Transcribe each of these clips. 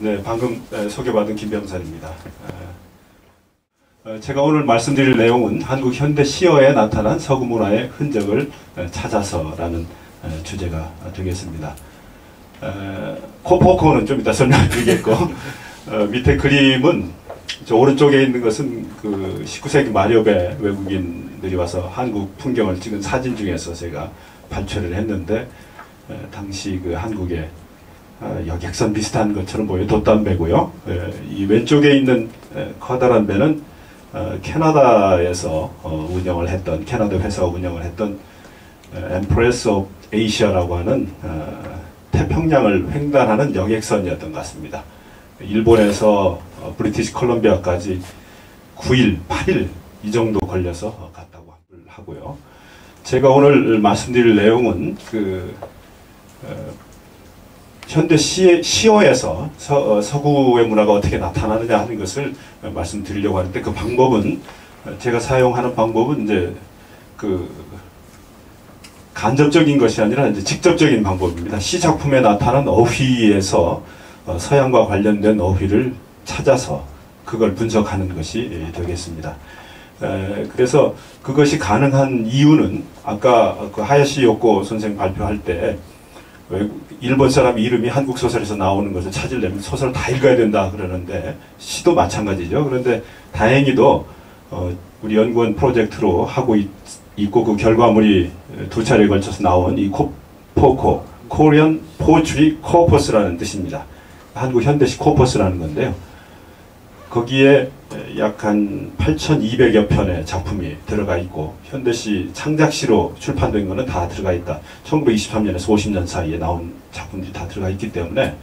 네, 방금 소개받은 김병선입니다. 제가 오늘 말씀드릴 내용은 한국 현대 시어에 나타난 서구 문화의 흔적을 찾아서라는 주제가 되겠습니다. 코포코는 좀 이따 설명드리겠고, 밑에 그림은 저 오른쪽에 있는 것은 그 19세기 말엽에 외국인들이 와서 한국 풍경을 찍은 사진 중에서 제가 발췌를 했는데, 당시 그 한국의 여객선 비슷한 것처럼 보여 돛담배고요. 이 왼쪽에 있는 커다란 배는 캐나다에서 운영을 했던, 캐나다 회사가 운영을 했던 Empress of Asia라고 하는 태평양을 횡단하는 여객선이었던 것 같습니다. 일본에서 브리티시 콜롬비아까지 9일, 8일 이 정도 걸려서 갔다고 하고요. 제가 오늘 말씀드릴 내용은 현대 시어에서 서구의 문화가 어떻게 나타나느냐 하는 것을 말씀드리려고 하는데, 그 방법은, 제가 사용하는 방법은 이제 간접적인 것이 아니라 이제 직접적인 방법입니다. 시 작품에 나타난 어휘에서 서양과 관련된 어휘를 찾아서 그걸 분석하는 것이 되겠습니다. 그래서 그것이 가능한 이유는 아까 그 하야시 요코 선생 발표할 때 일본 사람 이름이 한국 소설에서 나오는 것을 찾으려면 소설을 다 읽어야 된다 그러는데, 시도 마찬가지죠. 그런데 다행히도 우리 연구원 프로젝트로 하고 있고, 그 결과물이 2차례에 걸쳐서 나온 이 코포코, Korean Poetry Corpus라는 뜻입니다. 한국 현대시 코퍼스라는 건데요. 거기에 약 한 8,200여 편의 작품이 들어가 있고, 현대시 창작시로 출판된 거는 다 들어가 있다. 1923년에서 50년 사이에 나온 작품들이 다 들어가 있기 때문에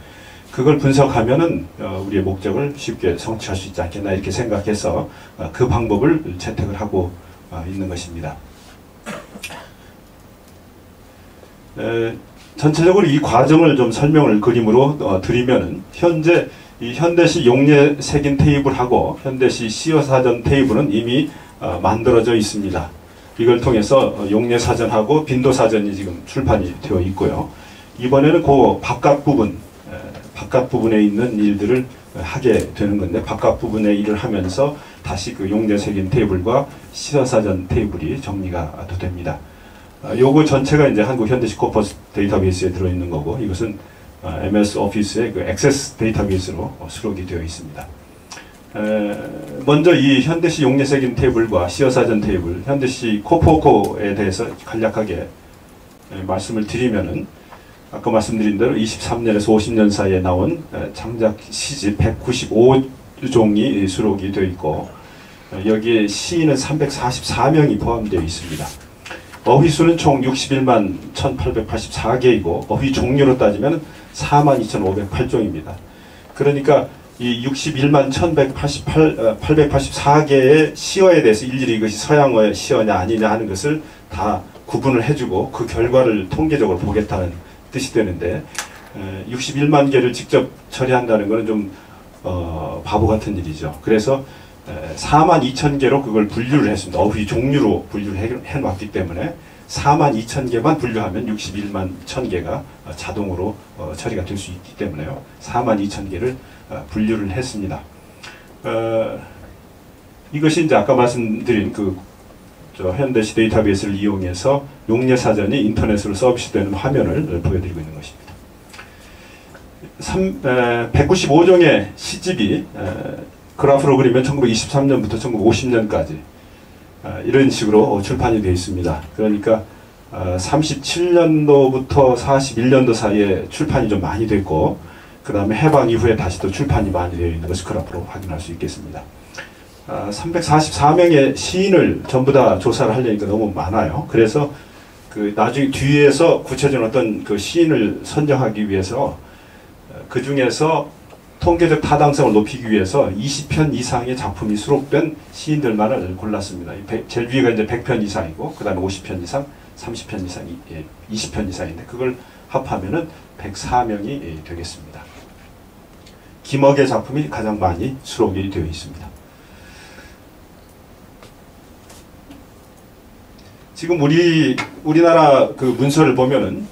그걸 분석하면은 우리의 목적을 쉽게 성취할 수 있지 않겠나 이렇게 생각해서 그 방법을 채택을 하고 있는 것입니다. 전체적으로 이 과정을 좀 설명을 그림으로 드리면은, 현재 이 현대시 용례 색인 테이블하고 현대시 시어사전 테이블은 이미 만들어져 있습니다. 이걸 통해서 용례 사전하고 빈도 사전이 지금 출판이 되어 있고요. 이번에는 그 바깥 부분에 있는 일들을 하게 되는 건데, 바깥 부분의 일을 하면서 다시 그 용례 색인 테이블과 시어사전 테이블이 정리가 됩니다. 요거 전체가 이제 한국 현대시 코퍼스 데이터베이스에 들어있는 거고, 이것은 MS 오피스의 그 액세스 데이터베이스로 수록이 되어 있습니다. 먼저 이 현대시 용례색인 테이블과 시어사전 테이블, 현대시 코포코에 대해서 간략하게 말씀을 드리면은, 아까 말씀드린 대로 23년에서 50년 사이에 나온 창작 시집 195종이 수록이 되어 있고, 여기에 시인은 344명이 포함되어 있습니다. 어휘수는 총 61만 1884개이고, 어휘 종류로 따지면 42,508종입니다. 그러니까 이 61만 884개의 시어에 대해서 일일이 이것이 서양어의 시어냐 아니냐 하는 것을 다 구분을 해주고 그 결과를 통계적으로 보겠다는 뜻이 되는데, 61만 개를 직접 처리한다는 것은 좀 바보 같은 일이죠. 그래서 42,000개로 그걸 분류를 했습니다. 어휘 종류로 분류를 해놨기 때문에 42,000개만 분류하면 61만 1,000개가 자동으로 처리가 될 수 있기 때문에요. 42,000개를 분류를 했습니다. 이것이 이제 아까 말씀드린 현대시 데이터베이스를 이용해서 용례 사전이 인터넷으로 서비스되는 화면을 보여드리고 있는 것입니다. 195종의 시집이 그래프로 그리면 1923년부터 1950년까지 이런 식으로 출판이 되어 있습니다. 그러니까 37년도부터 41년도 사이에 출판이 좀 많이 됐고, 그 다음에 해방 이후에 다시 또 출판이 많이 되어 있는 것을 그래프로 확인할 수 있겠습니다. 344명의 시인을 전부 다 조사를 하려니까 너무 많아요. 그래서 나중에 뒤에서 구체적인 어떤 그 시인을 선정하기 위해서 그 중에서 통계적 타당성을 높이기 위해서 20편 이상의 작품이 수록된 시인들만을 골랐습니다. 제일 위가 이제 100편 이상이고, 그 다음에 50편 이상, 30편 이상, 20편 이상인데, 그걸 합하면은 104명이 되겠습니다. 김억의 작품이 가장 많이 수록이 되어 있습니다. 지금 우리나라 그 문서를 보면은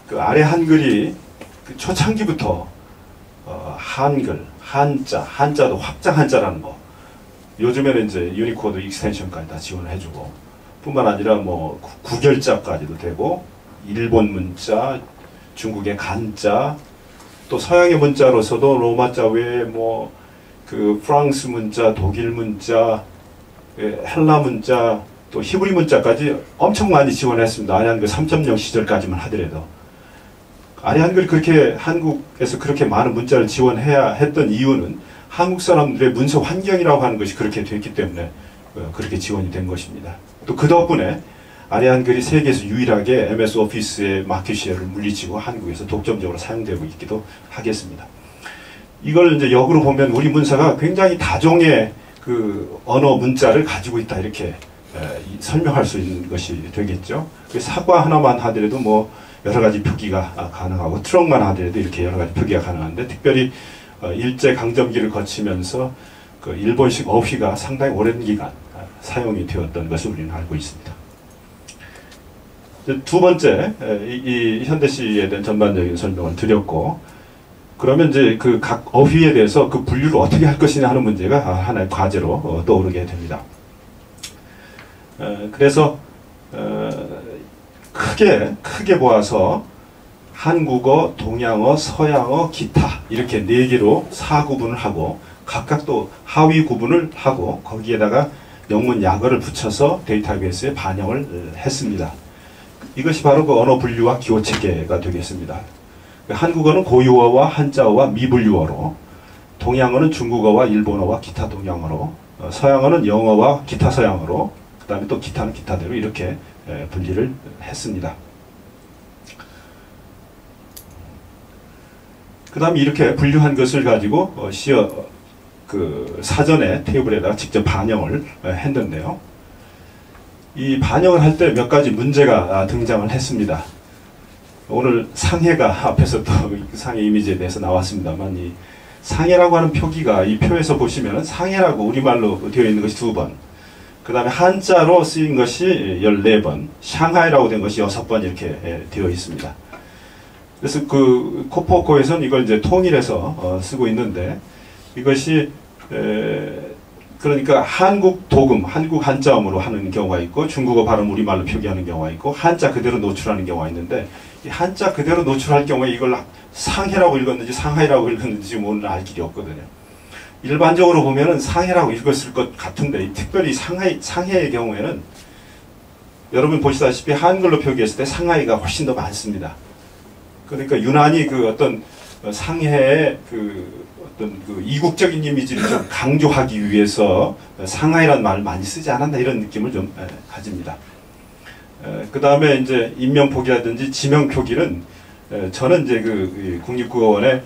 그 아래 한글이 그 초창기부터 한글, 한자, 한자도 확장 한자라는 거. 요즘에는 이제 유니코드 익스텐션까지 다 지원을 해주고, 뿐만 아니라 뭐 구결자까지도 되고, 일본 문자, 중국의 간자, 또 서양의 문자로서도 로마자 외에 뭐 그 프랑스 문자, 독일 문자, 헬라 문자, 또 히브리 문자까지 엄청 많이 지원했습니다. 아리안글 3.0 시절까지만 하더라도. 아리안글이 그렇게 한국에서 그렇게 많은 문자를 지원해야 했던 이유는 한국 사람들의 문서 환경이라고 하는 것이 그렇게 됐기 때문에 그렇게 지원이 된 것입니다. 또 그 덕분에 아리안글이 세계에서 유일하게 MS 오피스의 마켓 쉐어를 물리치고 한국에서 독점적으로 사용되고 있기도 하겠습니다. 이걸 이제 역으로 보면 우리 문서가 굉장히 다종의 그 언어 문자를 가지고 있다 이렇게 설명할 수 있는 것이 되겠죠. 사과 하나만 하더라도 뭐 여러 가지 표기가 가능하고 트럭만 하더라도 이렇게 여러 가지 표기가 가능한데 특별히 일제 강점기를 거치면서 그 일본식 어휘가 상당히 오랜 기간 사용이 되었던 것을 우리는 알고 있습니다. 두 번째, 이 현대시에 대한 전반적인 설명을 드렸고, 그러면 이제 그 각 어휘에 대해서 그 분류를 어떻게 할 것이냐 하는 문제가 하나의 과제로 떠오르게 됩니다. 그래서 크게 보아서 한국어, 동양어, 서양어, 기타 이렇게 네 개로 사구분을 하고 각각 또 하위 구분을 하고 거기에다가 영문 약어를 붙여서 데이터베이스에 반영을 했습니다. 이것이 바로 그 언어 분류와 기호 체계가 되겠습니다. 한국어는 고유어와 한자어와 미분류어로, 동양어는 중국어와 일본어와 기타 동양어로, 서양어는 영어와 기타 서양어로, 그 다음에 또 기타는 기타대로 이렇게 분리를 했습니다. 그 다음에 이렇게 분류한 것을 가지고 그 사전에 테이블에다가 직접 반영을 했는데요. 이 반영을 할 때 몇 가지 문제가 등장을 했습니다. 오늘 상해가 앞에서 또 상해 이미지에 대해서 나왔습니다만 이 상해라고 하는 표기가 이 표에서 보시면 상해라고 우리말로 되어 있는 것이 2번, 그 다음에 한자로 쓰인 것이 14번, 샹하이라고 된 것이 6번 이렇게 되어 있습니다. 그래서 그 코포코에서는 이걸 이제 통일해서 쓰고 있는데 이것이 그러니까 한국 도금, 한국 한자음으로 하는 경우가 있고 중국어 발음 우리말로 표기하는 경우가 있고 한자 그대로 노출하는 경우가 있는데 이 한자 그대로 노출할 경우에 이걸 상해라고 읽었는지 상하이라고 읽었는지 지금 오늘 알 길이 없거든요. 일반적으로 보면은 상해라고 읽었을 것 같은데 특별히 상해의 경우에는 여러분 보시다시피 한글로 표기했을 때 상하이가 훨씬 더 많습니다. 그러니까 유난히 그 어떤 상해의 그 어떤 그 이국적인 이미지를 좀 강조하기 위해서 상하이라는 말을 많이 쓰지 않았나 이런 느낌을 좀 가집니다. 그 다음에 이제 인명 표기라든지 지명 표기는 저는 이제 그 국립국어원의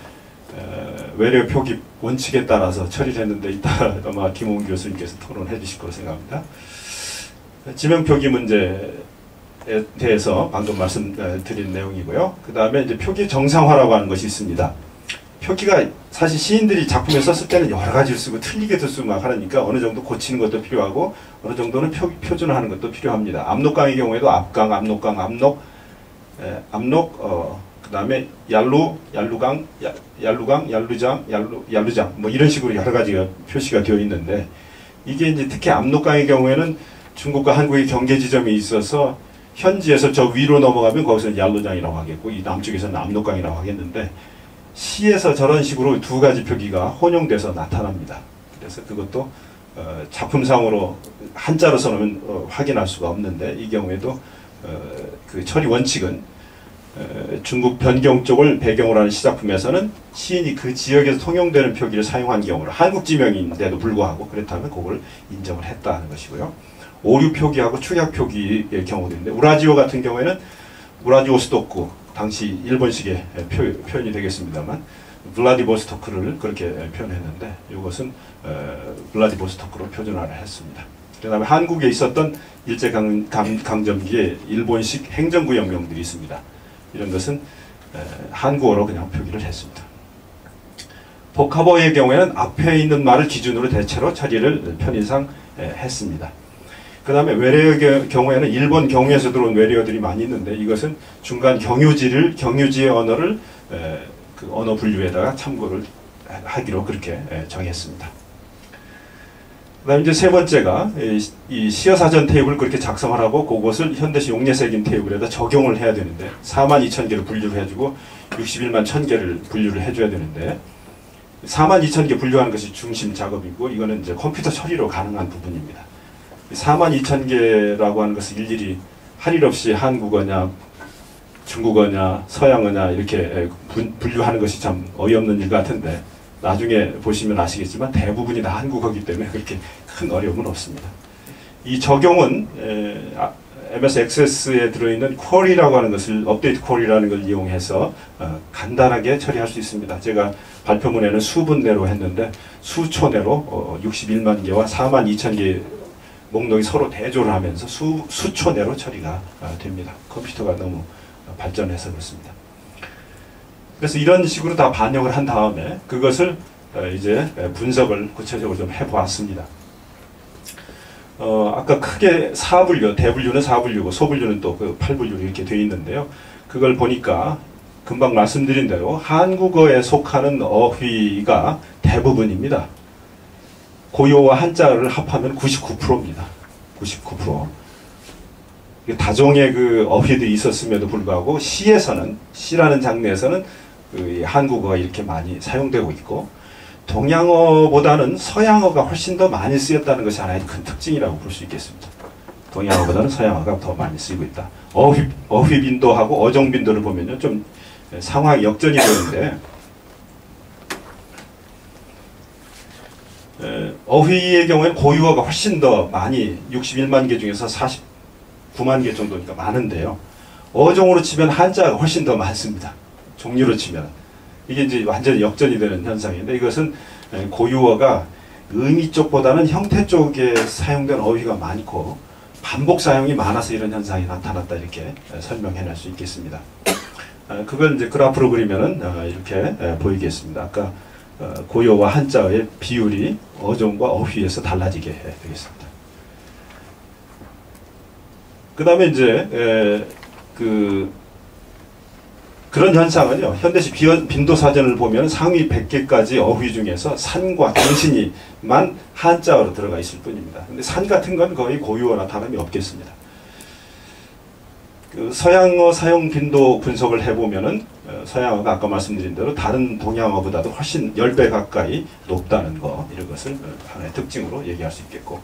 외래 표기 원칙에 따라서 처리를 했는데 이따 아마 김홍 교수님께서 토론해 주실 거로 생각합니다. 지명 표기 문제에 대해서 방금 말씀드린 내용이고요. 그 다음에 이제 표기 정상화라고 하는 것이 있습니다. 표기가 사실 시인들이 작품에 썼을 때는 여러 가지를 쓰고 틀리게도 쓰고 막 하니까 어느 정도 고치는 것도 필요하고 어느 정도는 표준화하는 것도 필요합니다. 압록강의 경우에도 압강, 압록강, 압록, 그 다음에 얄루강, 얄루장 뭐 이런 식으로 여러 가지가 표시가 되어 있는데 이게 이제 특히 압록강의 경우에는 중국과 한국의 경계 지점이 있어서 현지에서 저 위로 넘어가면 거기서 얄루장이라고 하겠고 이 남쪽에서는 압록강이라고 하겠는데 시에서 저런 식으로 두 가지 표기가 혼용돼서 나타납니다. 그래서 그것도 작품상으로 한자로 써놓으면 확인할 수가 없는데 이 경우에도 그 처리 원칙은 중국 변경 쪽을 배경으로 하는 시작품에서는 시인이 그 지역에서 통용되는 표기를 사용한 경우로 한국 지명인데도 불구하고 그렇다면 그걸 인정을 했다는 것이고요. 오류 표기하고 축약 표기의 경우도 있는데 우라지오 같은 경우에는 우라지오스토크 당시 일본식의 표현이 되겠습니다만 블라디보스토크를 그렇게 표현했는데 이것은 블라디보스토크로 표준화를 했습니다. 그 다음에 한국에 있었던 일제강점기에 일본식 행정구역명들이 있습니다. 이런 것은 한국어로 그냥 표기를 했습니다. 복합어의 경우에는 앞에 있는 말을 기준으로 대체로 처리를 편의상 했습니다. 그 다음에 외래어의 경우에는 일본 경유에서 들어온 외래어들이 많이 있는데 이것은 중간 경유지의 언어를 그 언어 분류에다가 참고를 하기로 그렇게 정했습니다. 그다음 이제 세 번째가 이 시어사전 테이블을 그렇게 작성을 하고 그것을 현대시 용례새김 테이블에다 적용을 해야 되는데 42,000개를 분류를 해주고 61만 1,000개를 분류를 해줘야 되는데 42,000개 분류하는 것이 중심 작업이고 이거는 이제 컴퓨터 처리로 가능한 부분입니다. 42,000개라고 하는 것을 일일이 할 일 없이 한국어냐 중국어냐 서양어냐 이렇게 분류하는 것이 참 어이없는 일 같은데 나중에 보시면 아시겠지만 대부분이 다 한국어이기 때문에 그렇게 큰 어려움은 없습니다. 이 적용은 MS 액세스에 들어있는 쿼리라고 하는 것을 업데이트 쿼리라는 걸 이용해서 간단하게 처리할 수 있습니다. 제가 발표문에는 수분 내로 했는데 수초 내로 61만 개와 42,000개 목록이 서로 대조를 하면서 수초 내로 처리가 됩니다. 컴퓨터가 너무 발전해서 그렇습니다. 그래서 이런 식으로 다 반영을 한 다음에 그것을 이제 분석을 구체적으로 좀 해보았습니다. 아까 크게 4분류, 대분류는 4분류고 소분류는 또 그 8분류 이렇게 되어 있는데요. 그걸 보니까 금방 말씀드린 대로 한국어에 속하는 어휘가 대부분입니다. 고유어와 한자를 합하면 99%입니다. 99%. 다종의 그 어휘들이 있었음에도 불구하고 시에서는, 시라는 장르에서는 그 한국어가 이렇게 많이 사용되고 있고 동양어보다는 서양어가 훨씬 더 많이 쓰였다는 것이 하나의 큰 특징이라고 볼 수 있겠습니다. 동양어보다는 서양어가 더 많이 쓰이고 있다. 어휘 빈도하고 어종 빈도를 보면요, 좀 상황이 역전이 되는데 어휘의 경우에는 고유어가 훨씬 더 많이 61만 개 중에서 49만 개 정도니까 많은데요. 어종으로 치면 한자가 훨씬 더 많습니다. 종류로 치면. 이게 이제 완전히 역전이 되는 현상인데 이것은 고유어가 의미 쪽보다는 형태 쪽에 사용된 어휘가 많고 반복 사용이 많아서 이런 현상이 나타났다 이렇게 설명해낼 수 있겠습니다. 그걸 이제 그래프로 그리면은 이렇게 보이겠습니다. 아까 고유어와 한자의 비율이 어종과 어휘에서 달라지게 되겠습니다. 그 다음에 이제 그런 현상은요, 현대시 빈도사전을 보면 상위 100개까지 어휘 중에서 산과 당신이만 한자어로 들어가 있을 뿐입니다. 근데 산 같은 건 거의 고유어나 다름이 없겠습니다. 그 서양어 사용 빈도 분석을 해보면은 서양어가 아까 말씀드린 대로 다른 동양어보다도 훨씬 10배 가까이 높다는 거, 이런 것을 하나의 특징으로 얘기할 수 있겠고,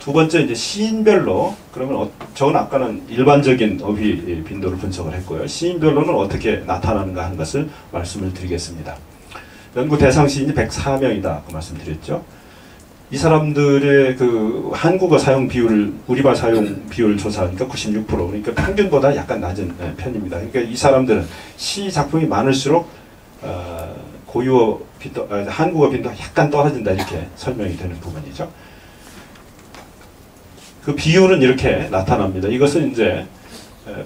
두 번째 이제 시인별로, 그러면 저는 아까는 일반적인 어휘 빈도를 분석을 했고요. 시인별로는 어떻게 나타나는가 하는 것을 말씀을 드리겠습니다. 연구 대상 시인이 104명이다 그 말씀드렸죠. 이 사람들의 그 한국어 사용 비율을, 우리말 사용 비율 조사하니까 96%, 그러니까 평균보다 약간 낮은 편입니다. 그러니까 이 사람들은 시 작품이 많을수록 고유어 빈도, 한국어 빈도가 약간 떨어진다 이렇게 설명이 되는 부분이죠. 그 비율은 이렇게 나타납니다. 이것은 이제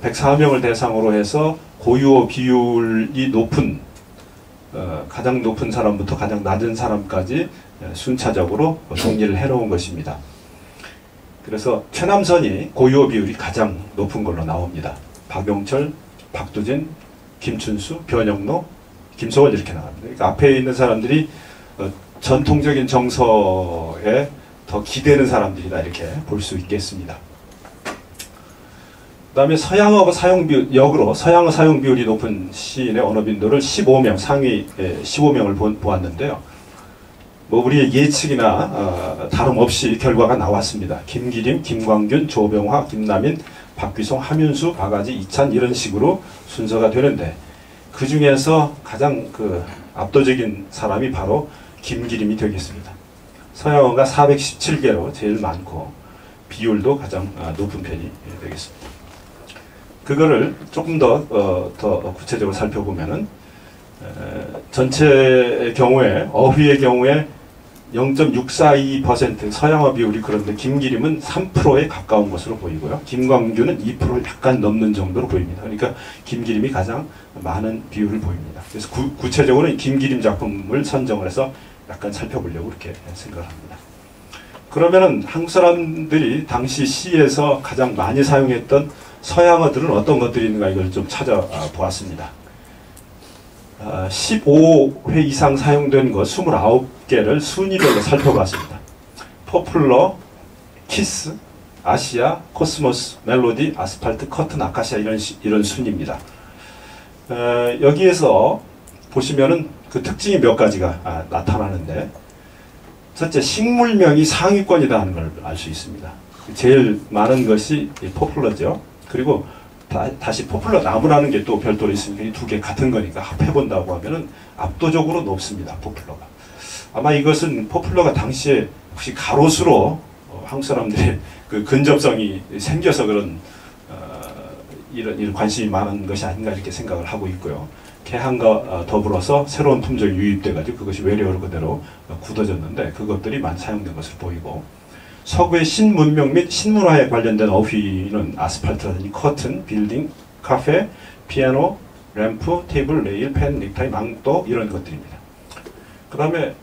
104명을 대상으로 해서 고유어 비율이 높은, 가장 높은 사람부터 가장 낮은 사람까지 순차적으로 정리를 해놓은 것입니다. 그래서 최남선이 고유어 비율이 가장 높은 걸로 나옵니다. 박용철, 박두진, 김춘수, 변영로, 김소월 이렇게 나갑니다. 그러니까 앞에 있는 사람들이 전통적인 정서에 더 기대는 사람들이다 이렇게 볼 수 있겠습니다. 그 다음에 서양어 사용 비율, 역으로 서양어 사용 비율이 높은 시인의 언어 빈도를 15명, 상위 15명을 보았는데요. 뭐 우리의 예측이나 다름없이 결과가 나왔습니다. 김기림, 김광균, 조병화, 김남인, 박귀송, 함윤수, 박아지, 이찬 이런 식으로 순서가 되는데 그 중에서 가장 압도적인 사람이 바로 김기림이 되겠습니다. 서양어가 417개로 제일 많고 비율도 가장 높은 편이 되겠습니다. 그거를 조금 더 구체적으로 살펴보면은 전체의 경우에 어휘의 경우에 0.642% 서양어 비율이, 그런데 김기림은 3%에 가까운 것으로 보이고요. 김광규는 2%를 약간 넘는 정도로 보입니다. 그러니까 김기림이 가장 많은 비율을 보입니다. 그래서 구체적으로는 김기림 작품을 선정을 해서 약간 살펴보려고 이렇게 생각을 합니다. 그러면은 한국 사람들이 당시 시에서 가장 많이 사용했던 서양어들은 어떤 것들이 있는가 이걸 좀 찾아보았습니다. 15회 이상 사용된 것 29개를 순위별로 살펴봤습니다. 포플러, 키스, 아시아, 코스모스, 멜로디, 아스팔트, 커튼, 아카시아 이런 순입니다. 여기에서 보시면은 그 특징이 몇 가지가 나타나는데, 첫째, 식물명이 상위권이다 하는 걸 알 수 있습니다. 제일 많은 것이 포플러죠. 그리고 다시 포플러 나무라는 게 또 별도로 있으니까 이 두 개 같은 거니까 합해본다고 하면은 압도적으로 높습니다. 포플러가. 아마 이것은 포플러가 당시에 혹시 가로수로 한국 사람들의 그 근접성이 생겨서 그런 이런 관심이 많은 것이 아닌가 이렇게 생각을 하고 있고요. 개항과 더불어서 새로운 품종이 유입돼가지고 그것이 외래어로 그대로 굳어졌는데 그것들이 많이 사용된 것으로 보이고, 서구의 신문명 및 신문화에 관련된 어휘는 아스팔트라든지 커튼, 빌딩, 카페, 피아노, 램프, 테이블, 레일, 펜, 넥타이, 망토 이런 것들입니다. 그 다음에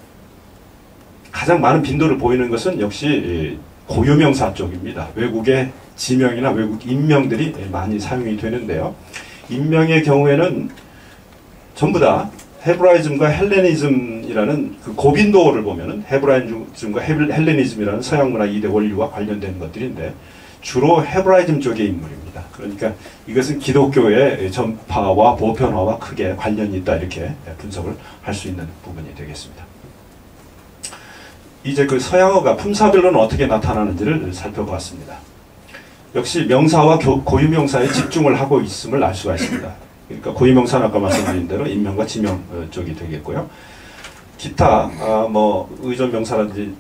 가장 많은 빈도를 보이는 것은 역시 고유명사 쪽입니다. 외국의 지명이나 외국 인명들이 많이 사용이 되는데요. 인명의 경우에는 전부 다 헤브라이즘과 헬레니즘이라는 그 고빈도를 보면은 헤브라이즘과 헬레니즘이라는 서양 문화 2대 원리와 관련된 것들인데 주로 헤브라이즘 쪽의 인물입니다. 그러니까 이것은 기독교의 전파와 보편화와 크게 관련이 있다 이렇게 분석을 할 수 있는 부분이 되겠습니다. 이제 그 서양어가 품사별로는 어떻게 나타나는지를 살펴보았습니다. 역시 명사와 고유명사에 집중을 하고 있음을 알 수가 있습니다. 그러니까 고유명사는 아까 말씀드린 대로 인명과 지명 쪽이 되겠고요. 기타 뭐 의존명사라든지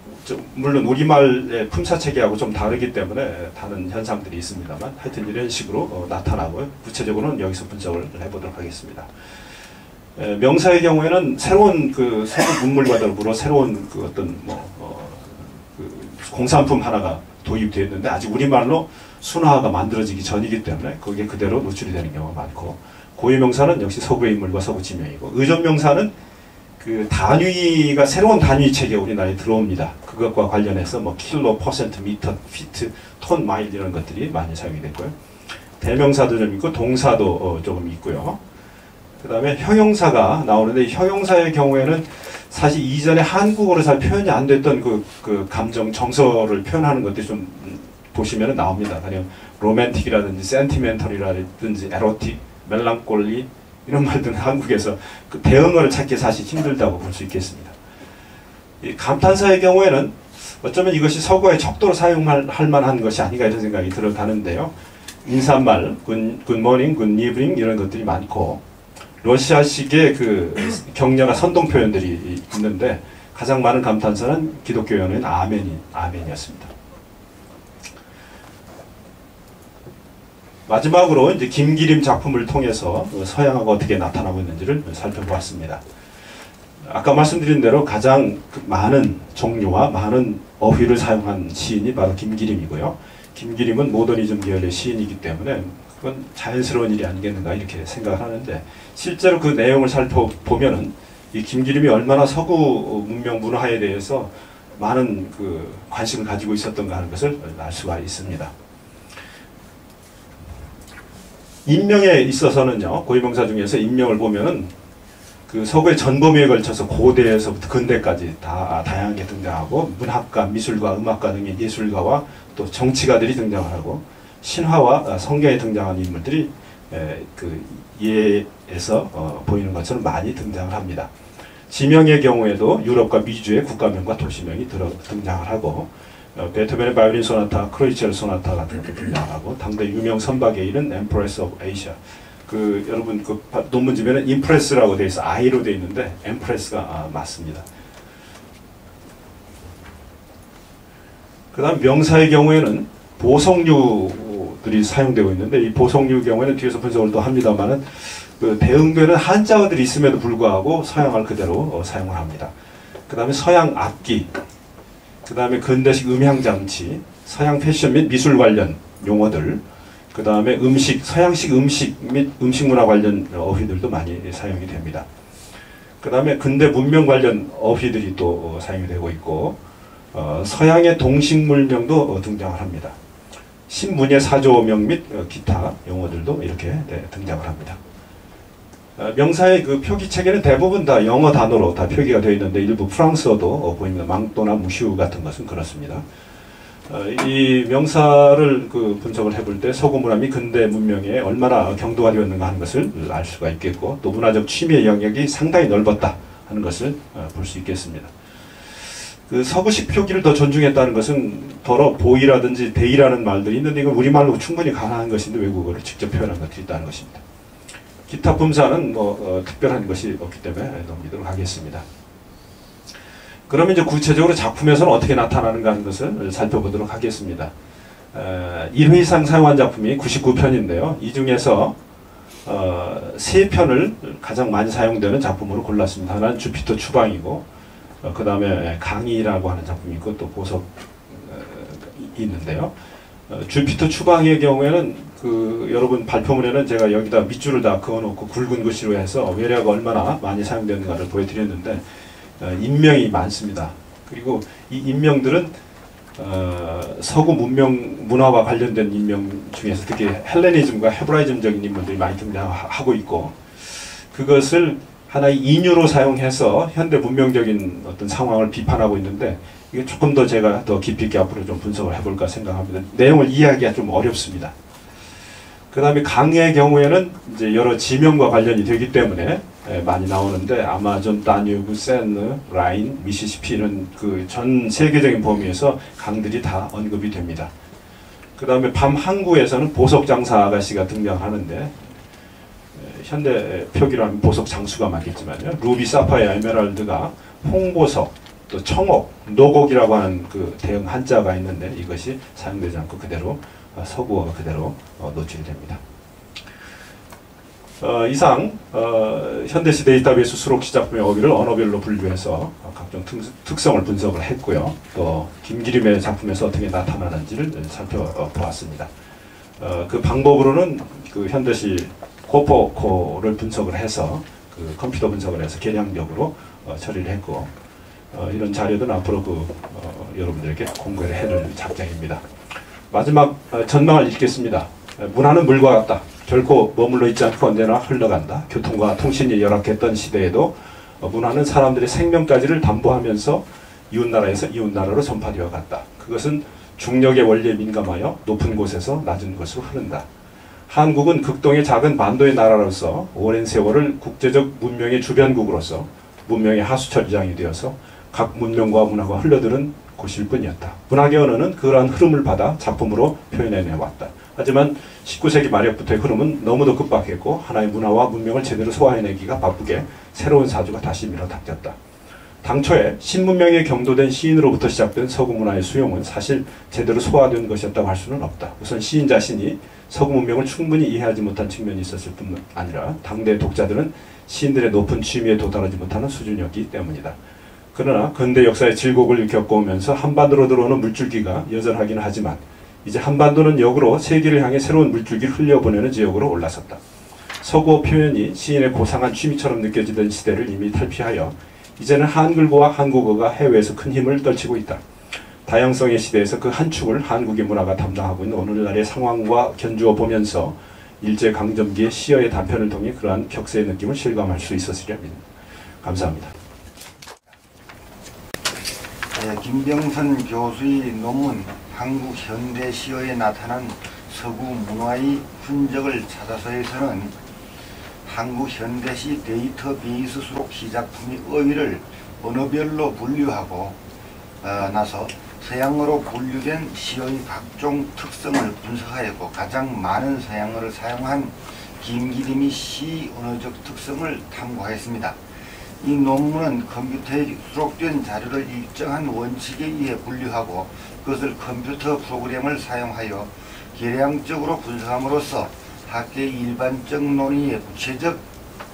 물론 우리말의 품사체계하고 좀 다르기 때문에 다른 현상들이 있습니다만 하여튼 이런 식으로 나타나고요. 구체적으로는 여기서 분석을 해보도록 하겠습니다. 명사의 경우에는 새로운 그 서구 문물과 더불어 새로운 그 어떤 그 공산품 하나가 도입되었는데 아직 우리말로 순화가 만들어지기 전이기 때문에 거기에 그대로 노출이 되는 경우가 많고, 고유명사는 역시 서구의 인물과 서구 지명이고, 의존명사는 그 단위가 새로운 단위 체계 우리나라에 들어옵니다. 그것과 관련해서 뭐 킬로, 퍼센트, 미터, 피트, 톤, 마일 이런 것들이 많이 사용이 됐고요. 대명사도 좀 있고 동사도 조금 있고요. 그 다음에 형용사가 나오는데 형용사의 경우에는 사실 이전에 한국어로 잘 표현이 안 됐던 그 감정, 정서를 표현하는 것들이 좀 보시면 나옵니다. 그냥 로맨틱이라든지 센티멘털이라든지 에로틱, 멜랑콜리 이런 말들은 한국에서 그 대응어를 찾기 사실 힘들다고 볼 수 있겠습니다. 이 감탄사의 경우에는 어쩌면 이것이 서구에 적도로 사용할 만한 것이 아닌가 이런 생각이 들어가는데요. 인사말, 굿모닝, 굿이브닝 이런 것들이 많고, 러시아식의 그 격려나 선동 표현들이 있는데 가장 많은 감탄사는 기독교에는 아멘이었습니다. 마지막으로 이제 김기림 작품을 통해서 서양어가 어떻게 나타나고 있는지를 살펴보았습니다. 아까 말씀드린 대로 가장 많은 종류와 많은 어휘를 사용한 시인이 바로 김기림이고요. 김기림은 모더니즘 계열의 시인이기 때문에 그건 자연스러운 일이 아니겠는가 이렇게 생각을 하는데, 실제로 그 내용을 살펴보면은 이 김기림이 얼마나 서구 문명 문화에 대해서 많은 그 관심을 가지고 있었던가 하는 것을 알 수가 있습니다. 인명에 있어서는요, 고유명사 중에서 인명을 보면은 그 서구의 전범위에 걸쳐서 고대에서부터 근대까지 다 다양하게 등장하고, 문학가, 미술가, 음악가 등의 예술가와 또 정치가들이 등장을 하고, 신화와 성경에 등장하는 인물들이 그 예에서 보이는 것처럼 많이 등장을 합니다. 지명의 경우에도 유럽과 미주의 국가명과 도시명이 등장을 하고, 베토벤의 바이올린 소나타, 크로이첼 소나타 같은 것도 등장하고, 당대 유명 선박에이른 엠프레스 오브 에이시아. 그 여러분 그 논문집에는 임프레스라고 되어 있어 I로 되어 있는데 엠프레스가 맞습니다. 그다음 명사의 경우에는 보성류들이 사용되고 있는데, 이 보성류 경우에는 뒤에서 분석을 또 합니다만은 그 대응되는 한자어들이 있음에도 불구하고 서양어를 그대로 사용을 합니다. 그 다음에 서양 악기, 그 다음에 근대식 음향장치, 서양 패션 및 미술 관련 용어들, 그 다음에 음식, 서양식 음식 및 음식문화 관련 어휘들도 많이 사용이 됩니다. 그 다음에 근대 문명 관련 어휘들이 또 사용이 되고 있고, 서양의 동식물명도 등장을 합니다. 신문예 사조명 및 기타 용어들도 이렇게 등장을 합니다. 명사의 그 표기체계는 대부분 다 영어 단어로 다 표기가 되어 있는데 일부 프랑스어도 보입니다. 망또나 무슈 같은 것은 그렇습니다. 이 명사를 그 분석을 해볼 때 서구 문화이 근대 문명에 얼마나 경도가 되었는가 하는 것을 알 수가 있겠고 또 문화적 취미의 영역이 상당히 넓었다 하는 것을 볼 수 있겠습니다. 그 서구식 표기를 더 존중했다는 것은 더러 보이라든지 데이라는 말들이 있는데 이건 우리말로 충분히 가능한 것인데 외국어를 직접 표현한 것들이 있다는 것입니다. 기타 품사는 특별한 것이 없기 때문에 넘기도록 하겠습니다. 그러면 이제 구체적으로 작품에서는 어떻게 나타나는가 하는 것을 살펴보도록 하겠습니다. 1회 이상 사용한 작품이 99편인데요. 이 중에서 3편을 가장 많이 사용되는 작품으로 골랐습니다. 하나는 주피터 추방이고 그 다음에 강의라고 하는 작품이 있고 또 보석 있는데요. 주피터 추방의 경우에는 여러분 발표문에는 제가 여기다 밑줄을 다 그어놓고 굵은 글씨로 해서 외래어가 얼마나 많이 사용되는가를 보여드렸는데 인명이 많습니다. 그리고 이 인명들은 서구 문화와 관련된 인명 중에서 특히 헬레니즘과 헤브라이즘적인 인물들이 많이 등장하고 있고 그것을 하나의 인유로 사용해서 현대 문명적인 어떤 상황을 비판하고 있는데 이게 조금 더 제가 더 깊이 있게 앞으로 좀 분석을 해볼까 생각합니다. 내용을 이해하기가 좀 어렵습니다. 그 다음에 강의 경우에는 이제 여러 지명과 관련이 되기 때문에 많이 나오는데 아마존, 다뉴브, 세느, 라인, 미시시피는 그 전 세계적인 범위에서 강들이 다 언급이 됩니다. 그 다음에 밤 항구에서는 보석 장사 아가씨가 등장하는데 현대 표기로 하면 보석 장수가 맞겠지만요. 루비, 사파이어, 에메랄드가 홍보석, 또 청옥, 노곡이라고 하는 그 대형 한자가 있는데 이것이 사용되지 않고 그대로 서구어가 그대로 노출이 됩니다. 이상 현대시 데이터베이스 수록시 작품의 어휘를 언어별로 분류해서 각종 특성을 분석을 했고요. 또 김기림의 작품에서 어떻게 나타나는지를 살펴보았습니다. 그 방법으로는 그 현대시 코포코를 분석을 해서 그 컴퓨터 분석을 해서 계량적으로 처리를 했고 이런 자료들은 앞으로 여러분들에게 공개를 해놓을 작정입니다. 마지막 전망을 읽겠습니다. 문화는 물과 같다. 결코 머물러 있지 않고 언제나 흘러간다. 교통과 통신이 열악했던 시대에도 문화는 사람들의 생명까지를 담보하면서 이웃나라에서 이웃나라로 전파되어 갔다. 그것은 중력의 원리에 민감하여 높은 곳에서 낮은 곳으로 흐른다. 한국은 극동의 작은 반도의 나라로서 오랜 세월을 국제적 문명의 주변국으로서 문명의 하수처리장이 되어서 각 문명과 문화가 흘러드는 곳일 뿐이었다. 문학의 언어는 그러한 흐름을 받아 작품으로 표현해내왔다. 하지만 19세기 말역부터의 흐름은 너무도 급박했고 하나의 문화와 문명을 제대로 소화해내기가 바쁘게 새로운 사주가 다시 밀어닥쳤다. 당초에 신문명에 경도된 시인으로부터 시작된 서구 문화의 수용은 사실 제대로 소화된 것이었다고 할 수는 없다. 우선 시인 자신이 서구 문명을 충분히 이해하지 못한 측면이 있었을 뿐 아니라 당대 독자들은 시인들의 높은 취미에 도달하지 못하는 수준이었기 때문이다. 그러나 근대 역사의 질곡을 겪어오면서 한반도로 들어오는 물줄기가 여전하기는 하지만 이제 한반도는 역으로 세계를 향해 새로운 물줄기를 흘려보내는 지역으로 올라섰다. 서구어 표현이 시인의 고상한 취미처럼 느껴지던 시대를 이미 탈피하여 이제는 한글과 한국어가 해외에서 큰 힘을 떨치고 있다. 다양성의 시대에서 그 한 축을 한국의 문화가 담당하고 있는 오늘날의 상황과 견주어 보면서 일제강점기의 시어의 단편을 통해 그러한 격세의 느낌을 실감할 수 있었으리라 믿습니다. 감사합니다. 김병선 교수의 논문 한국 현대 시어에 나타난 서구 문화의 흔적을 찾아서에서는 한국 현대시 데이터베이스 수록 시작품의 어휘를 언어별로 분류하고 나서 서양어로 분류된 시어의 각종 특성을 분석하였고 가장 많은 서양어를 사용한 김기림의 시 언어적 특성을 탐구하였습니다. 이 논문은 컴퓨터에 수록된 자료를 일정한 원칙에 의해 분류하고 그것을 컴퓨터 프로그램을 사용하여 계량적으로 분석함으로써 학계의 일반적 논의에 구체적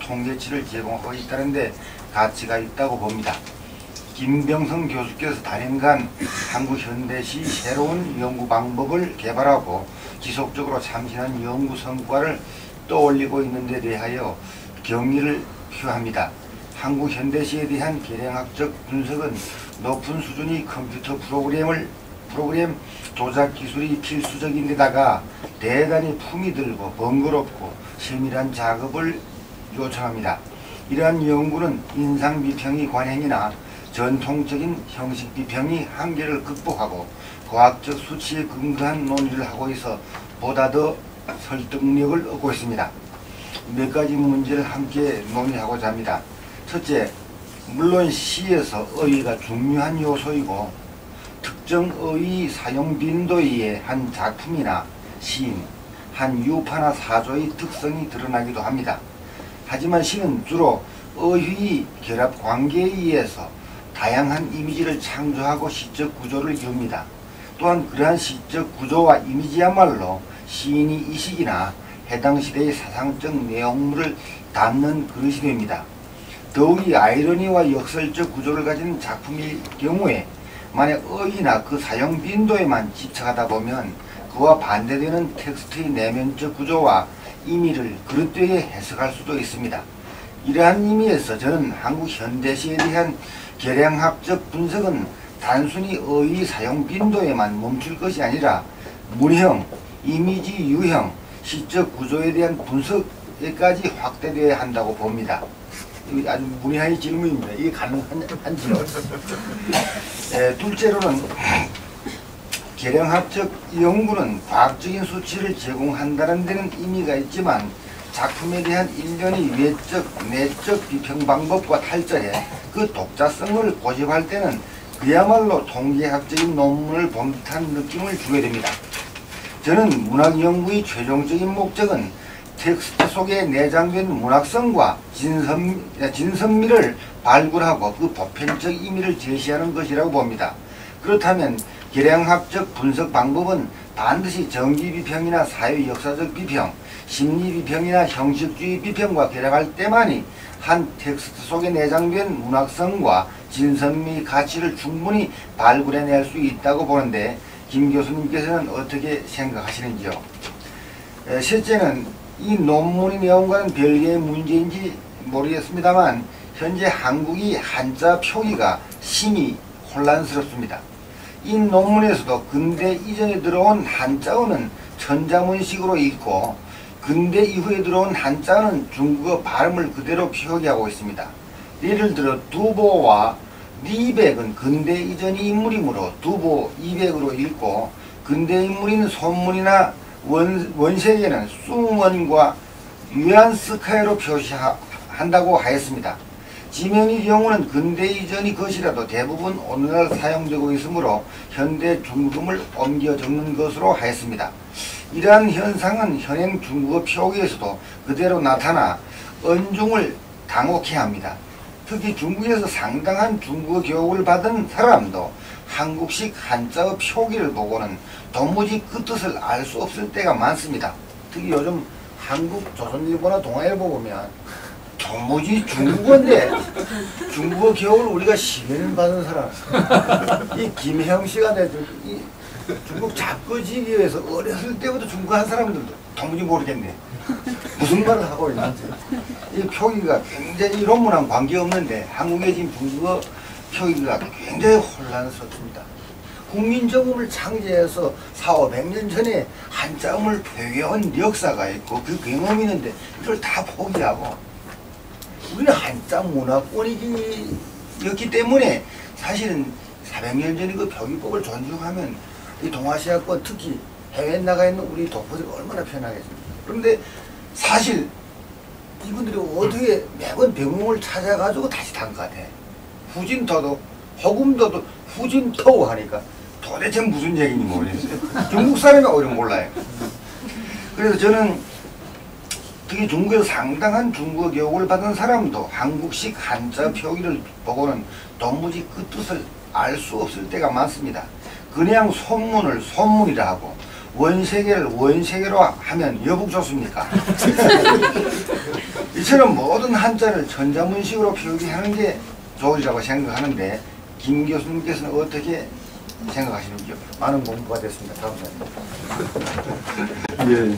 통계치를 제공하고 있다는 데 가치가 있다고 봅니다. 김병선 교수께서 단연간 한국 현대시 새로운 연구 방법을 개발하고 지속적으로 참신한 연구 성과를 떠올리고 있는 데 대하여 경의를 표합니다. 한국 현대시에 대한 계량학적 분석은 높은 수준의 컴퓨터 프로그램 조작 기술이 필수적인 데다가 대단히 품이 들고 번거롭고 세밀한 작업을 요청합니다. 이러한 연구는 인상 비평이 관행이나 전통적인 형식 비평이 한계를 극복하고 과학적 수치에 근거한 논의를 하고 있어 보다 더 설득력을 얻고 있습니다. 몇 가지 문제를 함께 논의하고자 합니다. 첫째, 물론 시에서 어휘가 중요한 요소이고 특정 어휘 사용 빈도의 한 작품이나 시인, 한 유파나 사조의 특성이 드러나기도 합니다. 하지만 시는 주로 어휘 결합 관계에 의해서 다양한 이미지를 창조하고 시적 구조를 이룹니다. 또한 그러한 시적 구조와 이미지야말로 시인이 이 시기나 해당 시대의 사상적 내용물을 담는 그릇이 됩니다. 더욱이 아이러니와 역설적 구조를 가진 작품일 경우에 만약 어휘나 그 사용 빈도에만 집착하다 보면 그와 반대되는 텍스트의 내면적 구조와 의미를 그릇되게 해석할 수도 있습니다. 이러한 의미에서 저는 한국 현대시에 대한 계량학적 분석은 단순히 어휘 사용 빈도에만 멈출 것이 아니라 문형, 이미지 유형, 시적 구조에 대한 분석에까지 확대되어야 한다고 봅니다. 아주 문의할 질문입니다. 이게 가능한지요? 둘째로는 계량학적 연구는 과학적인 수치를 제공한다는 데는 의미가 있지만 작품에 대한 일련의 외적, 내적 비평 방법과 탈절에 그 독자성을 고집할 때는 그야말로 통계학적인 논문을 본 듯한 느낌을 주게 됩니다. 저는 문학 연구의 최종적인 목적은 텍스트 속에 내장된 문학성과 진선미를 발굴하고 그 보편적 의미를 제시하는 것이라고 봅니다. 그렇다면 계량학적 분석 방법은 반드시 정기비평이나 사회역사적 비평, 심리비평이나 형식주의 비평과 결합할 때만이 한 텍스트 속에 내장된 문학성과 진선미 가치를 충분히 발굴해낼 수 있다고 보는데 김 교수님께서는 어떻게 생각하시는지요? 셋째는 이 논문의 내용과는 별개의 문제인지 모르겠습니다만 현재 한국이 한자 표기가 심히 혼란스럽습니다. 이 논문에서도 근대 이전에 들어온 한자어는 천자문식으로 읽고 근대 이후에 들어온 한자어는 중국어 발음을 그대로 표기하고 있습니다. 예를 들어 두보와 리백은 근대 이전의 인물이므로 두보, 이백으로 읽고 근대 인물인 손문이나 원색에는 숭원과 유안스카이로 표시한다고 하였습니다. 지명의 경우는 근대 이전의 것이라도 대부분 오늘날 사용되고 있으므로 현대 중국음을 옮겨 적는 것으로 하였습니다. 이러한 현상은 현행 중국어 표기에서도 그대로 나타나 언중을 당혹해 합니다. 특히 중국에서 상당한 중국어 교육을 받은 사람도 한국식 한자어 표기를 보고는 도무지 그 뜻을 알 수 없을 때가 많습니다. 특히 요즘 한국 조선일보나 동아일보 보면 도무지 중국어인데 중국어 교육을 우리가 10년 받은 사람 이 김혜영 씨가 이 중국 잡거지기에서 어렸을 때부터 중국어 한 사람들도 도무지 모르겠네. 무슨 말을 하고 있는지. 이 표기가 굉장히 논문랑 관계없는데 한국의 지금 중국어 표기가 굉장히 혼란스럽습니다. 국민정음을 창제해서 400~500년 전에 한자음을 표기해온 역사가 있고 그 경험이 있는데 이걸 다 포기하고 우리는 한자 문화권이었기 때문에 사실은 400년 전의 그 표기법을 존중하면 이 동아시아권 특히 해외에 나가 있는 우리 독보들이 얼마나 편하겠습니까? 그런데 사실 이분들이 어떻게 매번 병목을 찾아가지고 다시 단가대 후진터도 호금도도 후진터우 하니까 도대체 무슨 얘기인지 모르겠어요. 중국 사람이 오히려 몰라요. 그래서 저는 특히 중국에서 상당한 중국어 교육을 받은 사람도 한국식 한자 표기를 보고는 도무지 그 뜻을 알 수 없을 때가 많습니다. 그냥 손문을 손문이라 하고 원세계를 원세계로 하면 여북 좋습니까? 이처럼 모든 한자를 천자문식으로 표기하는 게 좋으리라고 생각하는데 김 교수님께서는 어떻게 생각하시는지요? 많은 공부가 됐습니다. 감사합니다. 예.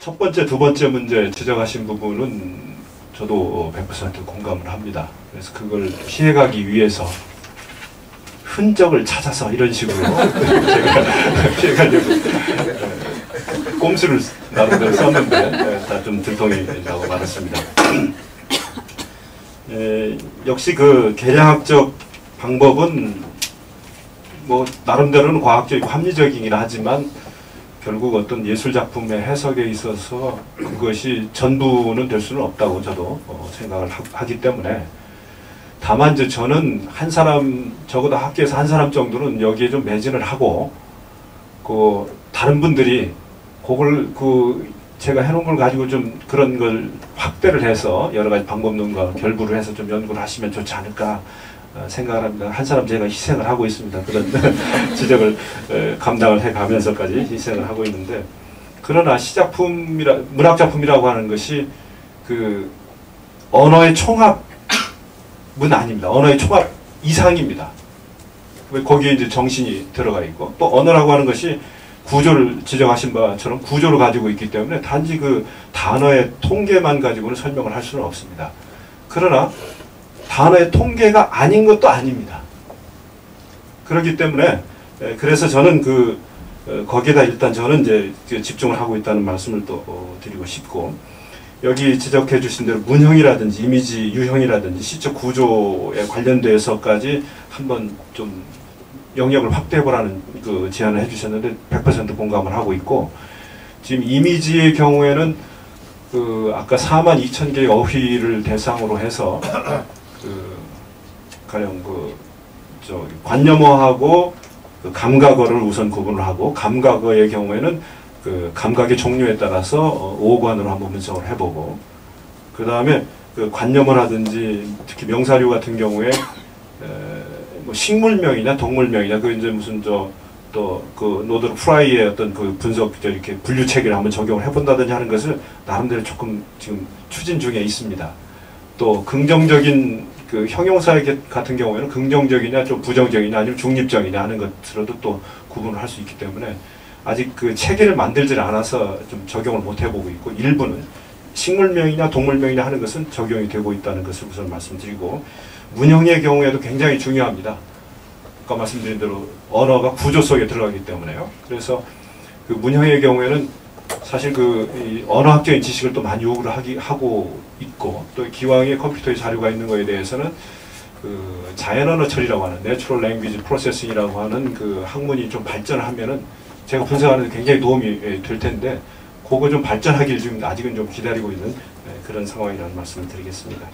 첫 번째, 두 번째 문제 지적하신 부분은 저도 100% 공감을 합니다. 그래서 그걸 피해가기 위해서 흔적을 찾아서 이런 식으로 제가 피해가려고 꼼수를 나름대로 썼는데 다 좀 들통이 나고 말았습니다. 역시 그 계량학적 방법은 뭐 나름대로는 과학적이고 합리적이긴 하지만 결국 어떤 예술 작품의 해석에 있어서 그것이 전부는 될 수는 없다고 저도 생각을 하기 때문에, 다만 이제 저는 한 사람, 적어도 학교에서 한 사람 정도는 여기에 좀 매진을 하고, 그 다른 분들이 그걸 제가 해놓은 걸 가지고 좀 그런 걸 확대를 해서 여러 가지 방법론과 결부를 해서 좀 연구를 하시면 좋지 않을까 생각을 합니다. 한 사람 제가 희생을 하고 있습니다. 그런 지적을 감당을 해가면서까지 희생을 하고 있는데, 그러나 문학작품이라고 하는 것이 그 언어의 총합은 아닙니다. 언어의 총합 이상입니다. 거기에 이제 정신이 들어가 있고, 또 언어라고 하는 것이 구조를 지적하신 바처럼 구조를 가지고 있기 때문에 단지 그 단어의 통계만 가지고는 설명을 할 수는 없습니다. 그러나 단어의 통계가 아닌 것도 아닙니다. 그렇기 때문에 그래서 저는 거기에다 일단 저는 이제 집중을 하고 있다는 말씀을 또 드리고 싶고, 여기 지적해 주신 대로 문형이라든지 이미지 유형이라든지 시적 구조에 관련돼서까지 한번 좀 영역을 확대해 보라는 그 제안을 해주셨는데 100% 공감을 하고 있고, 지금 이미지의 경우에는 아까 42,000개의 어휘를 대상으로 해서 가령 관념어하고 감각어를 우선 구분을 하고, 감각어의 경우에는 감각의 종류에 따라서 5관으로 한번 분석을 해보고, 그 다음에 관념어라든지 특히 명사류 같은 경우에 뭐 식물명이냐 동물명이냐, 이제 무슨 노드로 프라이의 어떤 분석 이렇게 분류 체계를 한번 적용을 해본다든지 하는 것을 나름대로 조금 지금 추진 중에 있습니다. 또 긍정적인 형용사 같은 경우에는 긍정적이냐 좀 부정적이냐 아니면 중립적이냐 하는 것으로도 또 구분을 할 수 있기 때문에 아직 체계를 만들질 않아서 좀 적용을 못 해보고 있고, 일부는 식물명이냐 동물명이냐 하는 것은 적용이 되고 있다는 것을 우선 말씀드리고, 문형의 경우에도 굉장히 중요합니다. 아까 말씀드린 대로 언어가 구조 속에 들어가기 때문에요. 그래서 문형의 경우에는 사실 이 언어학적인 지식을 또 많이 요구를 하고 있고, 또 기왕에 컴퓨터에 자료가 있는 거에 대해서는 자연언어 처리라고 하는 Natural Language Processing이라고 하는 학문이 좀 발전을 하면은 제가 분석하는 데 굉장히 도움이 될 텐데, 그거 좀 발전하길 지금 아직은 좀 기다리고 있는 그런 상황이라는 말씀을 드리겠습니다.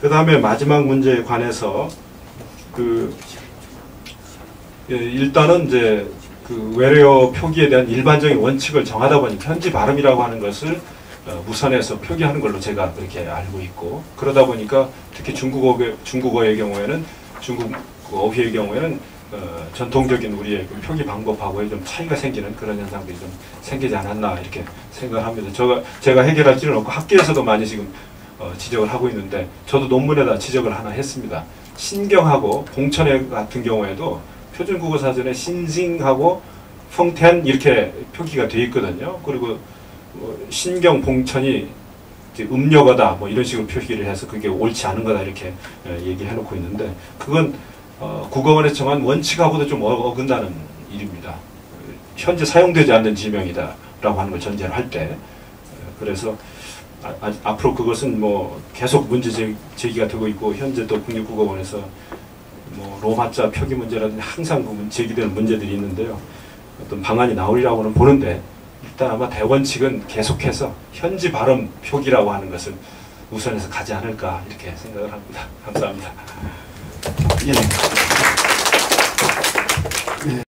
그 다음에 마지막 문제에 관해서 일단은 이제 외래어 표기에 대한 일반적인 원칙을 정하다 보니 현지 발음이라고 하는 것을 우선해서 표기하는 걸로 제가 그렇게 알고 있고, 그러다 보니까 특히 중국어의 경우에는 중국 어휘의 경우에는 전통적인 우리의 표기 방법하고의 좀 차이가 생기는 그런 현상들이 좀 생기지 않았나 이렇게 생각을 합니다. 제가 해결할 길은 없고 학계에서도 많이 지금 지적을 하고 있는데, 저도 논문에다 지적을 하나 했습니다. 신경하고 봉천의 같은 경우에도 표준국어 사전에 신싱하고 평텐 이렇게 표기가 되어 있거든요. 그리고 신경 봉천이 음력어다 뭐 이런 식으로 표기를 해서 그게 옳지 않은 거다 이렇게 얘기해 놓고 있는데, 그건 국어원에서 정한 원칙하고도 좀 어긋나는 일입니다. 현재 사용되지 않는 지명이다 라고 하는 걸 전제를 할 때, 그래서 앞으로 그것은 뭐 계속 문제 제기가 되고 있고, 현재 또 국립국어원에서 뭐 로마자 표기 문제라든지 항상 제기되는 문제들이 있는데요. 어떤 방안이 나오리라고는 보는데, 일단 아마 대원칙은 계속해서 현지 발음 표기라고 하는 것은 우선해서 가지 않을까 이렇게 생각을 합니다. 감사합니다. 예.